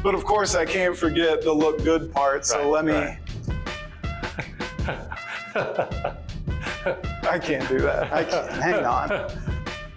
But of course, I can't forget the look good part. So let me. I can't do that. I can't. Hang on.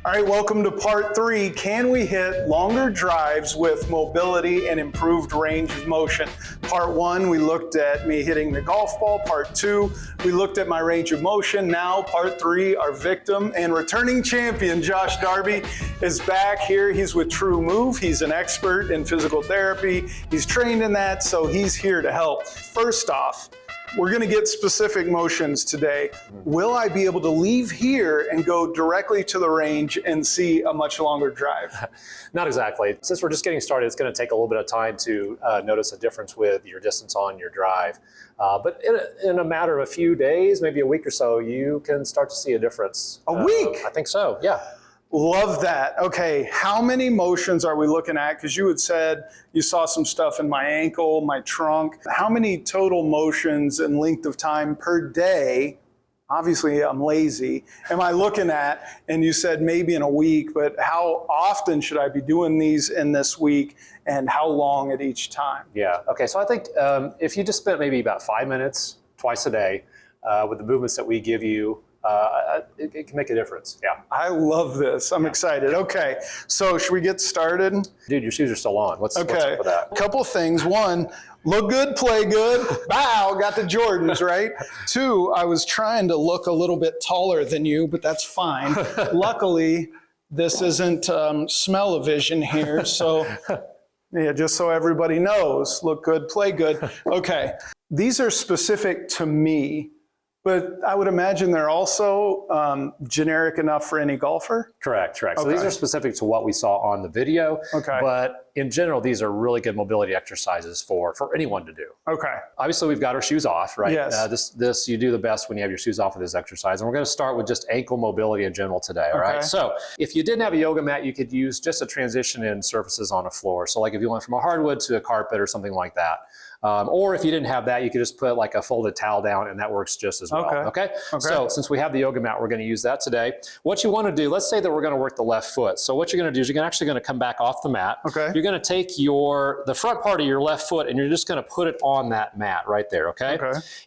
All right, welcome to part 3. Can we hit longer drives with mobility and improved range of motion? Part 1, we looked at me hitting the golf ball. Part 2, we looked at my range of motion. Now, part 3, our victim and returning champion, Josh Darby, is back here. He's with TruMove. He's an expert in physical therapy. He's trained in that, so he's here to help. First off, we're going to get specific motions today. Will I be able to leave here and go directly to the range and see a much longer drive? Not exactly. Since we're just getting started, it's going to take a little bit of time to notice a difference with your distance on your drive. But in a matter of a few days, maybe a week or so, you can start to see a difference. A week? I think so, yeah. Love that. Okay, how many motions are we looking at? Because you had said you saw some stuff in my ankle, my trunk. How many total motions and length of time per day? Obviously, I'm lazy. Am I looking at? And you said maybe in a week, but how often should I be doing these in this week, and how long at each time? Yeah, okay, so I think if you just spent maybe about 5 minutes twice a day with the movements that we give you, it can make a difference. Yeah. I love this. I'm excited. Okay, so should we get started? Dude, your shoes are still on. What's up with that? Couple things. One, look good, play good. Bow, got the Jordans, right? 2, I was trying to look a little bit taller than you, but that's fine. Luckily, this isn't smell-o-vision here, so yeah, just so everybody knows, look good, play good. Okay, these are specific to me, but I would imagine they're also generic enough for any golfer? Correct. So these are specific to what we saw on the video, but in general, these are really good mobility exercises for anyone to do. Okay. Obviously, we've got our shoes off, right? Yes. This you do the best when you have your shoes off with this exercise. And we're going to start with just ankle mobility in general today, all right? So if you didn't have a yoga mat, you could use just a transition in surfaces on a floor. So like if you went from a hardwood to a carpet or something like that. Or if you didn't have that, you could just put like a folded towel down and that works just as well. Okay. So since we have the yoga mat, we're going to use that today. What you want to do, let's say that we're going to work the left foot. So what you're going to do is you're actually going to come back off the mat. You're going to take the front part of your left foot and you're just going to put it on that mat right there. Okay.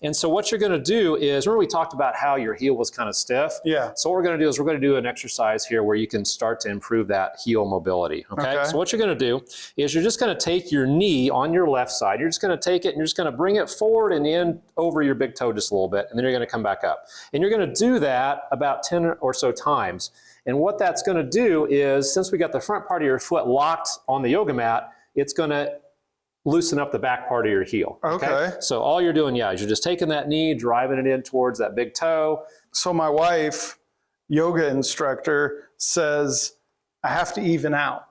And so what you're going to do is, remember we talked about how your heel was kind of stiff? Yeah. So what we're going to do is we're going to do an exercise here where you can start to improve that heel mobility. Okay. So what you're going to do is you're just going to take your knee on your left side. You're just going to take it and you're just going to bring it forward and in over your big toe just a little bit, and then you're going to come back up. And you're going to do that about 10 or so times. And what that's going to do is, since we got the front part of your foot locked on the yoga mat, it's going to loosen up the back part of your heel. Okay. So all you're doing, is you're just taking that knee, driving it in towards that big toe. So my wife, yoga instructor, says I have to even out.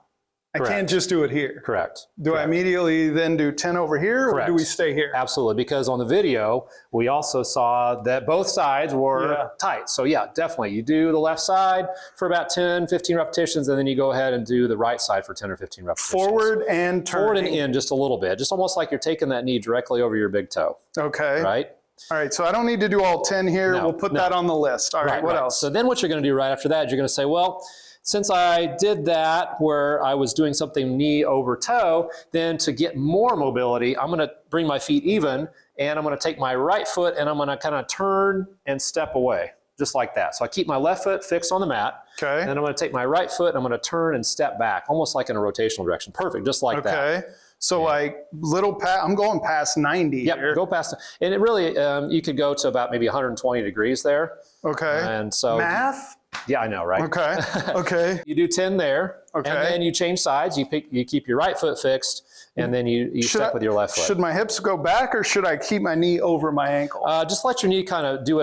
I can't just do it here. Correct. Do I immediately then do 10 over here, or do we stay here? Absolutely, because on the video, we also saw that both sides were tight. So yeah, definitely. You do the left side for about 10, 15 repetitions, and then you go ahead and do the right side for 10 or 15 repetitions. Forward and turning. Forward and in just a little bit, just almost like you're taking that knee directly over your big toe. Okay. Right? All right, so I don't need to do all 10 here. We'll put that on the list. All right, what else? So then what you're going to do right after that, you're going to say, well, since I did that where I was doing something knee over toe, then to get more mobility, I'm going to bring my feet even, and I'm going to take my right foot and I'm going to kind of turn and step away, just like that. So I keep my left foot fixed on the mat, and then I'm going to take my right foot and I'm going to turn and step back, almost like in a rotational direction. Perfect, just like that. So like I'm going past 90 here. Go past, and it really, you could go to about maybe 120 degrees there. And so math? Yeah, I know, right? Okay. You do 10 there, and then you change sides. You keep your right foot fixed, and then you step with your left foot. Should my hips go back, or should I keep my knee over my ankle? Just let your knee kind of do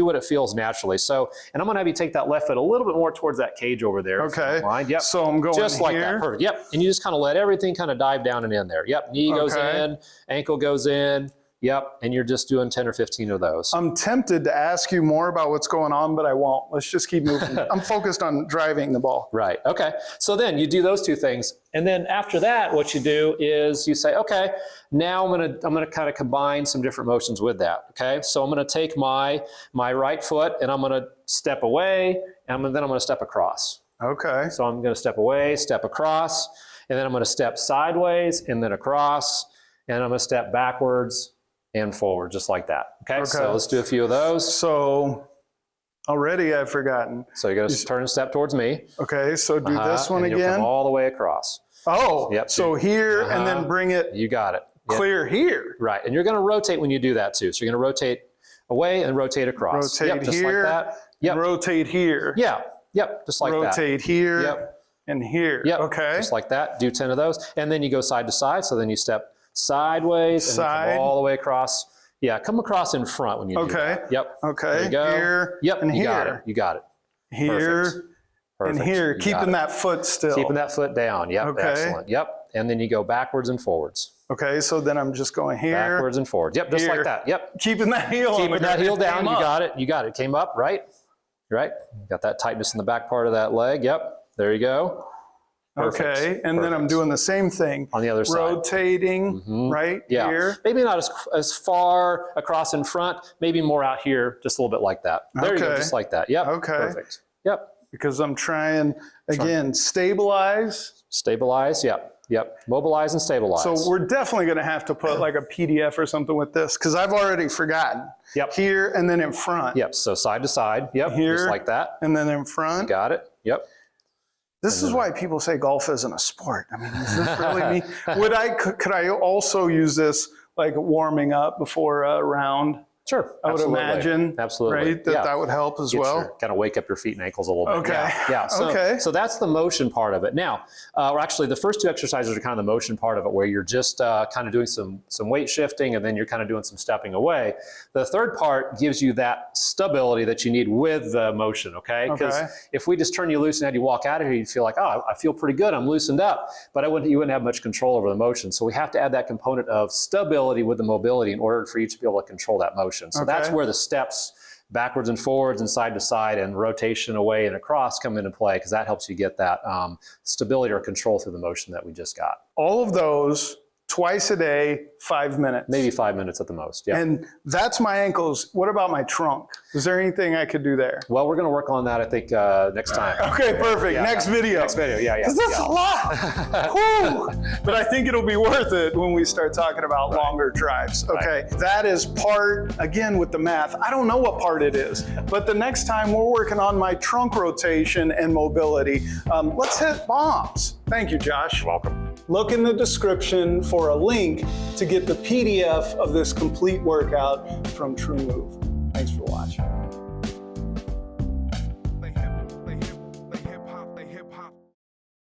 what it feels naturally. So, and I'm going to have you take that left foot a little bit more towards that cage over there. If you don't mind. Yep. So I'm going just like that. Perfect. Yep. And you just kind of let everything kind of dive down and in there. Yep. Knee goes in, ankle goes in. Yep, and you're just doing 10 or 15 of those. I'm tempted to ask you more about what's going on, but I won't. Let's just keep moving. I'm focused on driving the ball. Right, okay. So then you do those two things, and then after that, what you do is you say, okay, now I'm gonna kind of combine some different motions with that, okay? So I'm gonna take my right foot, and I'm gonna step away, and then I'm gonna step across. Okay. So I'm gonna step away, step across, And then I'm going to step sideways and then across, and I'm going to step backwards and forward, just like that. Okay, so let's do a few of those. So already I've forgotten. So you're going to turn and step towards me. Okay, so do this one and again. You'll come all the way across. Oh, yep. So here and then bring it. You got it. Clear here. Right, and you're going to rotate when you do that too. So you're going to rotate away and rotate across. Rotate just here. Like that. Yep. Rotate here. Yeah. Yep. Just like that. Rotate here. Yep. And here. Yep. Okay. Just like that. Do 10 of those, and then you go side to side. So then you step sideways and come all the way across. Yeah, come across in front when you do that. Yep. Okay. There you go. Here. Yep. And you here. got it. You got it. Here. Perfect. And here. Keeping that foot still. Keeping that foot down. Yep. Okay. Excellent. Yep. And then you go backwards and forwards. Okay, so then I'm just going here. Backwards and forwards. Yep, just like that. Yep. Keeping that heel on the ground. Keeping that heel down. You got it. You got it. Came up, right? Right. Got that tightness in the back part of that leg. Yep. There you go. Perfect. Okay, and then I'm doing the same thing. On the other side. Rotating, right here. Maybe not as far across in front, maybe more out here, just a little bit like that. There you go, just like that. Yep. Okay. Perfect. Yep. Because I'm trying, again, stabilize. Stabilize, yep. Yep, mobilize and stabilize. So we're definitely going to have to put like a PDF or something with this because I've already forgotten. Yep. Here and then in front. Yep, so side to side. Yep, here, just like that. And then in front. You got it. Yep. This is why people say golf isn't a sport. I mean, is this really me? Could I also use this like warming up before a round? Sure. I would imagine. Absolutely. Right? That would help as well. Kind of wake up your feet and ankles a little bit. Okay. Yeah. So that's the motion part of it. Now, actually, the first two exercises are kind of the motion part of it, where you're just kind of doing some weight shifting, and then you're kind of doing some stepping away. The third part gives you that stability that you need with the motion. Okay. Because if we just turn you loose and had you walk out of here, you'd feel like, oh, I feel pretty good. I'm loosened up, but you wouldn't have much control over the motion. So we have to add that component of stability with the mobility in order for you to be able to control that motion. So that's where the steps backwards and forwards and side to side and rotation away and across come into play, because that helps you get that stability or control through the motion that we just got. All of those twice a day, 5 minutes. Maybe 5 minutes at the most, yeah. And that's my ankles. What about my trunk? Is there anything I could do there? Well, we're going to work on that, I think, next time. Okay, perfect. Next video. Next video, yeah. Because that's a lot. But I think it'll be worth it when we start talking about longer drives. Okay, that is part, again, with the math. I don't know what part it is, but the next time we're working on my trunk rotation and mobility. Let's hit bombs. Thank you, Josh. You're welcome. Look in the description for a link to get the PDF of this complete workout from TruMove.